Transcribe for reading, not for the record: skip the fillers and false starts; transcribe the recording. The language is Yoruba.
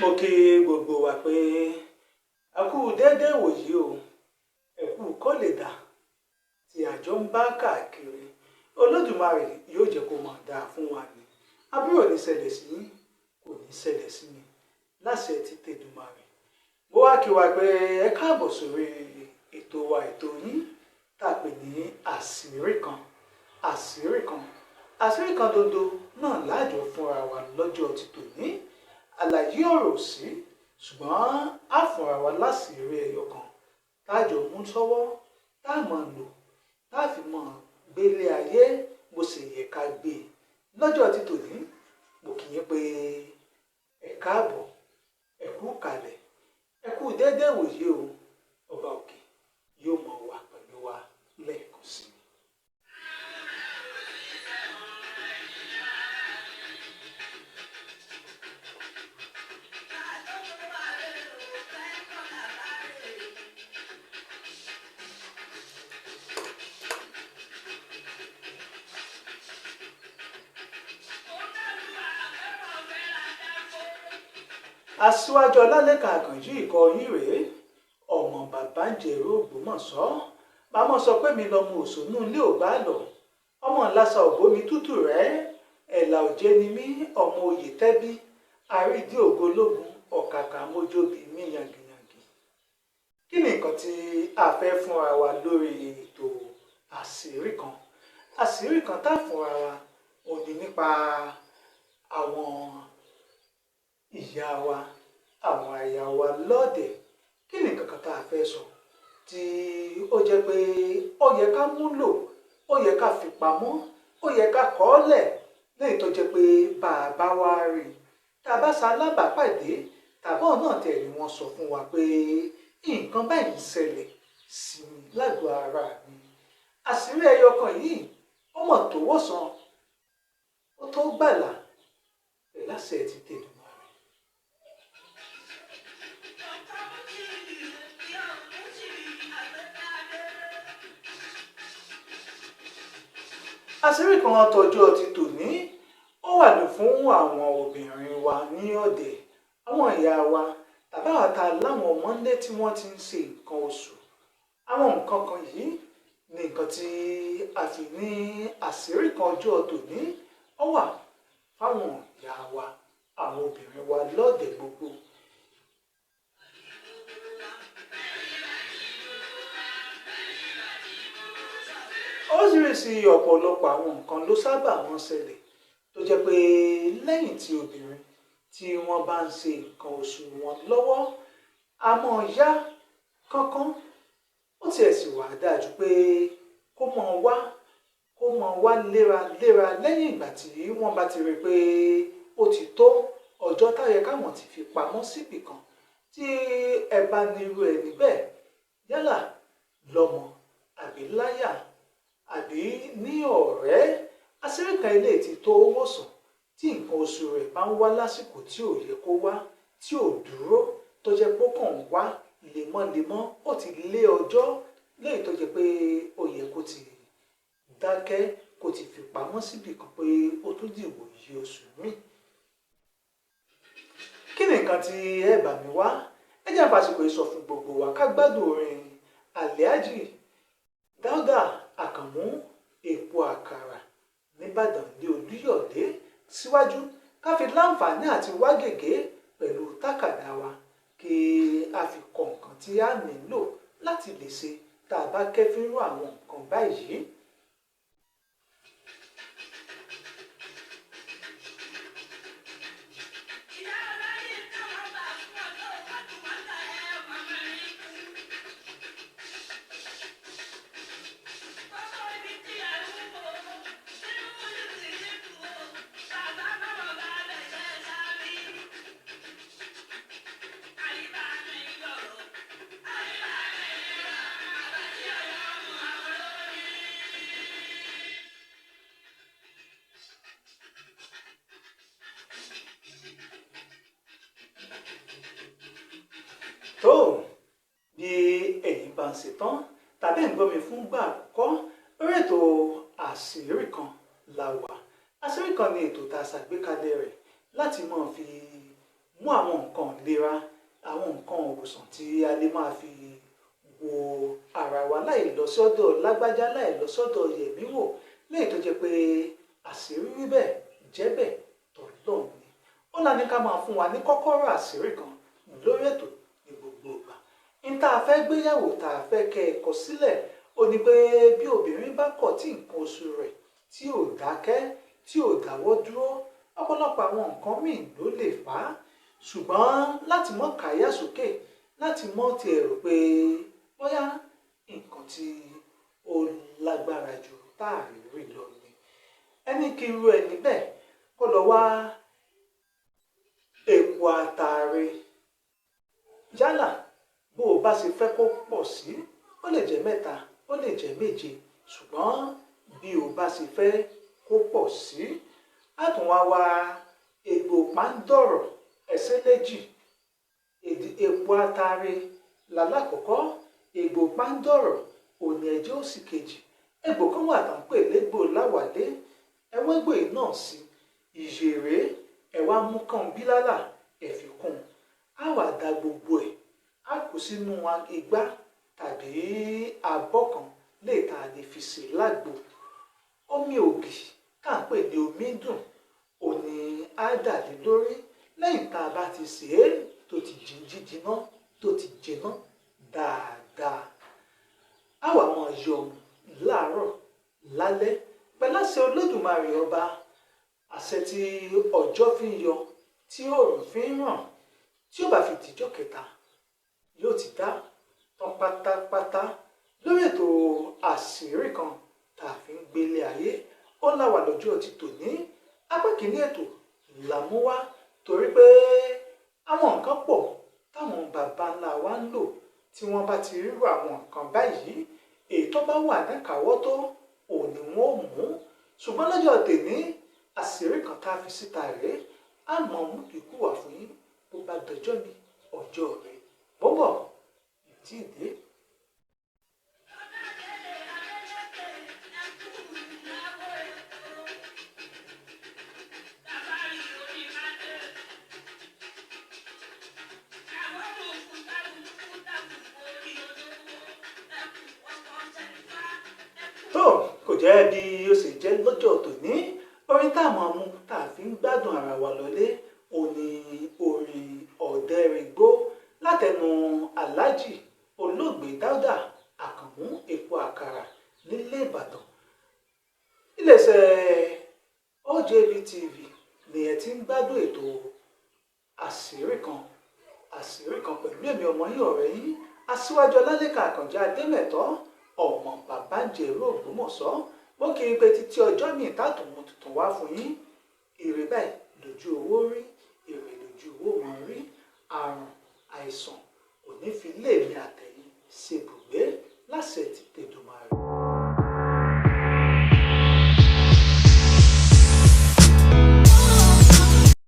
Mo kí gbogbo wa pé a kú déédé wòyí o, ẹ kú kó lè dà tí àjọ ń bá káàkiri. Olódùmarè yóò jẹ́ kó máa dáa fún wa ni. Àbúrò ní ṣẹlẹ̀ sí yín, kò ní ṣẹlẹ̀ sí mi láṣẹ ti tèdùmarè. Mo wá kí wa pé ẹ káàbọ̀ sórí ètò wa ètò yín tá a pè ní àṣírí kan. Àṣírí kan. Àṣírí kan dodo náà láàjọ fúnra wa lọ́jọ́ ti tòní. Àlàyé ọ̀rọ̀ sí ṣùgbọ́n á fúnra wa láṣìírí ẹyọ kan tájọ mú sọ́wọ́ tá a máa lò tá a fi máa gbélé ayé bó ṣe yẹ ká gbé lọ́jọ́ ti tòní. Mo kì í pé ẹ káàbọ̀, ẹ kú kalẹ̀, ẹ kú déédé wòye o. Ọba òkè yóò mọ̀ wà pẹ̀lú wa lẹ́ẹ̀kan sí i. Aṣíwájú Ọlálékan Àkànjí ikọ̀ yín rèé, ọmọ bàbá ń jẹ̀rọ Ògbómọ̀ṣọ́. Màmá sọ pé mi lọmọ òṣònú ilé ò bá lọ, ọmọ ńlásà ògbómi tútù rẹ̀, ẹ̀là òjé ni mí, ọmọ oyè tẹ́bí, àrídìí ògológun, ọ̀kàkà mójóbi mí yangiyangì. Kí ni nǹkan tí a fẹ́ fúnra wa lórí ètò àṣírí kan? Àṣírí kan tá fúnra wa ò ní nípa àwọn ìyá wa, àwọn aya wa lọ́ọ̀dẹ̀. Kí ni nǹkan kan tá a fẹ́ sọ tí ó jẹ́ pé ó yẹ ká múlò, ó yẹ ká fi pamọ́, ó yẹ ká kọ́ ọ́ lẹ̀ lẹ́yìn tó jẹ́ pé bàbá wa rí tá a bá sa alábàápàdé tàbọ̀ náà tẹ̀ ni wọ́n sọ fún wa pé nǹkan báyìí ń ṣẹlẹ̀ sí mi lágọ̀ọ́ ara mi. Àṣírí ẹyọ kan yìí ó mọ̀ tó wòsàn, ó tó gbàlà pẹ̀lú àṣẹ ti tèdùn. Àṣírí kan tọjọ́ ti tòní ó wà ní fún àwọn obìnrin wa ní ọ̀dẹ̀, àwọn ìyá wa tàbí àta láwọn ọmọdé tí wọ́n ti ń ṣe nǹkan oṣù. Àwọn nǹkan kan yìí ni nǹkan tí a fi ní àṣírí kan ọjọ́ tòní ó wà fáwọn ìyá wa, àwọn obìnrin wa lọ́ọ̀dẹ̀ gbogbo. Oríṣiríṣi ọ̀pọ̀lọpọ̀ àwọn nǹkan ló sábà máa ń ṣẹlẹ̀ tó jẹ́ pé lẹ́yìn tí obìnrin tí wọ́n bá ń ṣe nǹkan oṣù wọn lọ́wọ́ a máa yá kánkán. Ó tiẹ̀ sì wà dájú pé kó máa wá léraléra lẹ́yìn ìgbà tí wọ́n bá ti rí pé ó ti tó ọjọ́ táyẹ káwọn ti fi pamọ́ síbì kan. Tí ẹ bá nírú ẹ níbẹ̀ yálà lọ́mọ àbí láyà àbí ní ọ̀rẹ́, àṣírí kan ilé ti tó wòsàn tí nǹkan oṣù rẹ̀ bá ń wá lásìkò tí ò yẹ kó wá, tí ò dúró, tó jẹ́ pé ó kàn ń wá lemọ́lemọ́, ó ti lé ọjọ́ léyìí tó jẹ́ pé ó yẹ kó ti dákẹ́, kó ti fi pamọ́ síbì kan pé ó tún dìwò yí oṣù míì. Kí ni nǹkan tí ẹ bá mi wá? Ẹ jẹ́ àbásìkò yìí sọ fún gbogbo wa ká gbádùn orin Alhaji Dáúdà Àkànmú Èpo Àkàrà nìbàdàn ní Olúyọ̀lé síwájú ká fi láǹfààní àti wá gègé pẹ̀lú tákàdá wa kí a fi kọ nǹkan tí a nílò láti lè ṣe tá a bá kẹ́fínrú àwọn nǹkan báyìí. Tó bí ẹ̀yin bá ń ṣetán tàbí ń gbọ́ mi fún gbà àkọ́kọ́ lórí ètò àṣírí kan la wà. Àṣírí kan ni ètò tá a ṣàgbékalẹ̀ rẹ̀ láti máa fi mú àwọn nǹkan ìlera, àwọn nǹkan ìwòsàn tí a lè máa fi wo ara wa láì lọ sọ́dọ̀ lágbájá láì lọ sọ́dọ̀ yẹ̀mí wò lẹ́yìn tó jẹ́ pé àṣírí rí bẹ́ẹ̀ jẹ́ bẹ́ẹ̀ tọ́lọ́run ni. Ó lá ní ká máa fún wa ní kọ́kọ́rọ́ àṣírí kan lórí ètò ní gbogbo ìgbà. Ní tá a fẹ́ gbéyàwó tá a fẹ́ kẹ́ ẹ kọ sílẹ̀ ó ní pé bí obìnrin bá kọ̀ tí nǹkan oṣù rẹ̀ tí ò dákẹ́ tí ò dáwọ́ dúró ọ̀pọ̀lọpọ̀ àwọn nǹkan míì ló lè fà á, ṣùgbọ́n láti mọ́ káyà sókè láti mọ́ ti ẹ̀rù pé bóyá nǹkan tí ó lágbára jù táàrí rí lọ ni. Ẹni kí irú ẹni bẹ́ẹ̀ kó lọ wá epo àtàrí yálà bó o bá ṣe fẹ́ kó pọ̀ sí, ó lè jẹ́ 3 ó lè jẹ́ 7 ṣùgbọ́n bí o bá ṣe fẹ́ kó pọ̀ sí. A tún wá wá egbò pàǹdọ̀rọ̀ ẹsẹ̀ méjì, epo àtàrí lálákọ̀ọ́kọ́, egbò pàǹdọ̀rọ̀ òní ẹ̀jẹ̀ òsì kejì. Egbò kan wà tán pè légbò láwàlé, ẹwọ́n egbò yìí náà sí ìyèrè ẹ̀wà mú kan bílálà ẹ̀fìkún. A wà dá gbogbo ẹ̀ a kù sínú igbá tàbí abọ́ kan lè ta lè fi sè lágbo. Omi ògì tá à ń pè ní omi dùn òní á dà lé lórí lẹ́yìn tá a bá ti sè é tó ti jiná tó ti jiná dáadáa. A wà mọ̀ yọ láàárọ̀ lálẹ́ pẹ̀lú àṣẹ Olódùmarè ọba, àṣẹ tí ọjọ́ fi ń yọ tí oòrùn fi ń ràn, tí ó bá fi tìjọ́ kẹta yóò ti dá tán pátápátá lórí ètò àṣírí kan tá a fi ń gbélé ayé. Ó láwà lọ́jọ́ ti tòní apá kìíní ètò làmúwá torí pé àwọn nǹkan pọ̀ táwọn bàbá ńlá wa ń lò tí wọ́n bá ti rírò àwọn nǹkan báyìí èyí tó bá wà níkàáwọ́tó òní wọn ò mú, ṣùgbọ́n lọ́jọ́ tèmi àṣírí kan tá a fi síta rèé á mọ̀ mú kíkú wà fún yín bó bá dọjọ́ ní ọjọ́ rẹ̀ bọ́bọ̀ ìtì ìdè. tó kò jẹ́ bí ó sì jẹ́ lọ́jọ́ tòní, orin tá a máa mú tá a fi ń gbádùn ara wa lọlé òní orin Ọ̀dẹ́rìngbó látẹnu Aláàjì olóògbé Dáúdà Àkànmú epo àkàrà nílé Ìbàdàn. Iléeṣẹ́ OJB TV ni ẹ ti ń gbádùn ètò àṣírí kan pẹ̀lú èmi ọmọ yín ọ̀rẹ́ yín Aṣíwájú Ọlálékan Àkànjí Adémẹ̀tọ́ ọmọ Bàbáńjẹrú Ògbómọ̀ṣọ́. Mo kì í pe títí ọjọ́ míì tààtò mo tuntun wá fún yín. Ire báyìí lójú owó rí, ire lójú owó mọ̀ rí. Àrùn àìsàn kò ní fi lé mi àtẹ̀yìn ṣe bùgbé láṣẹ ti tẹ̀dùmarè.